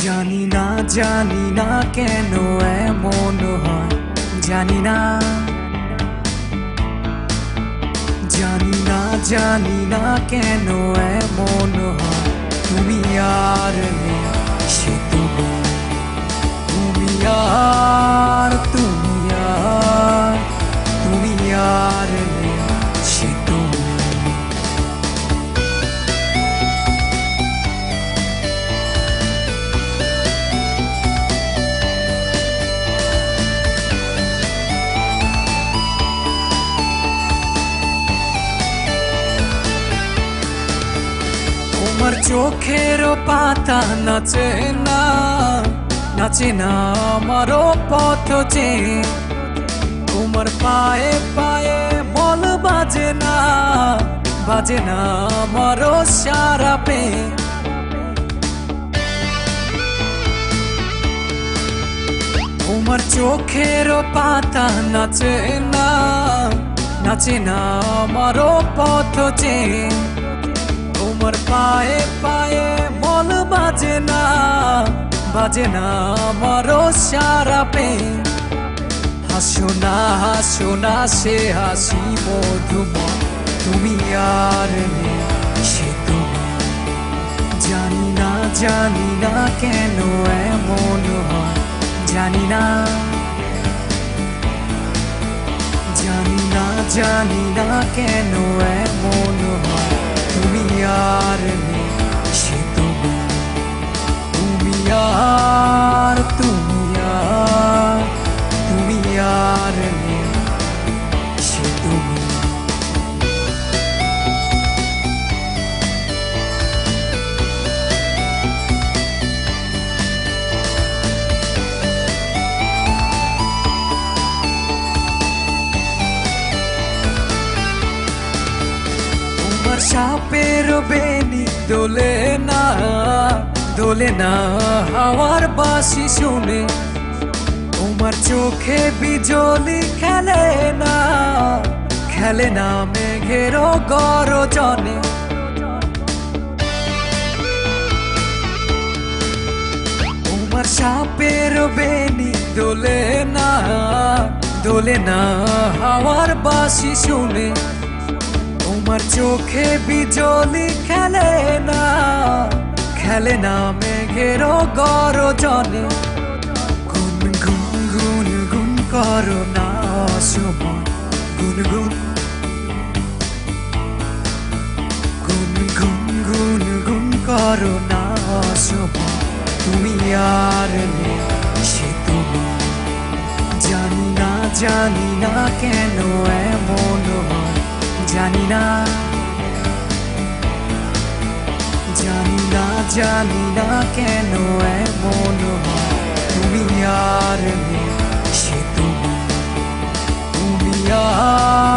জানি না কেন এমন হয়, জানি না জানি না কেন এমন হয়। তুমি আর নেই, সে তুমি আর তুমি আর নেই, সে তোমার চোখের পাতা নাচে না আমারও পথ চেয়ে। তোমার পায়ে পায়ে বল বাজে না আমারও সারা পেয়ে। তোমার চোখের পাতা নাচে না আমারও পথ চেয়ে। তোমার পায়ে পায়ে বল বাজে না আমারও সারা পেয়ে। হাসো না সে হাসি মধুময়, তুমি আর নেই, সে জানি না কেন এমন হয়, জানি না কেন এমন হয়। তুমি আর নেই, সে তুমি আর নেই, সে সাপের বেনি দোলে না হাওয়ার বাঁশি শুনে। তোমার চোখে বিজলি খেলে না মেঘের গর্জনে। তোমার সাপের বেনি দোলে না হাওয়ার বাঁশি শুনে। তোমার চোখে বিজলি খেলে না মেঘের গর্জনে। গুন করো না অসময়, গুন করো না অসময়। তুমি আর নেই, সে জানি না কেন এমন হয়, জানি না কেন এমন হয়। তুমি আর নেই, সে তুমি আর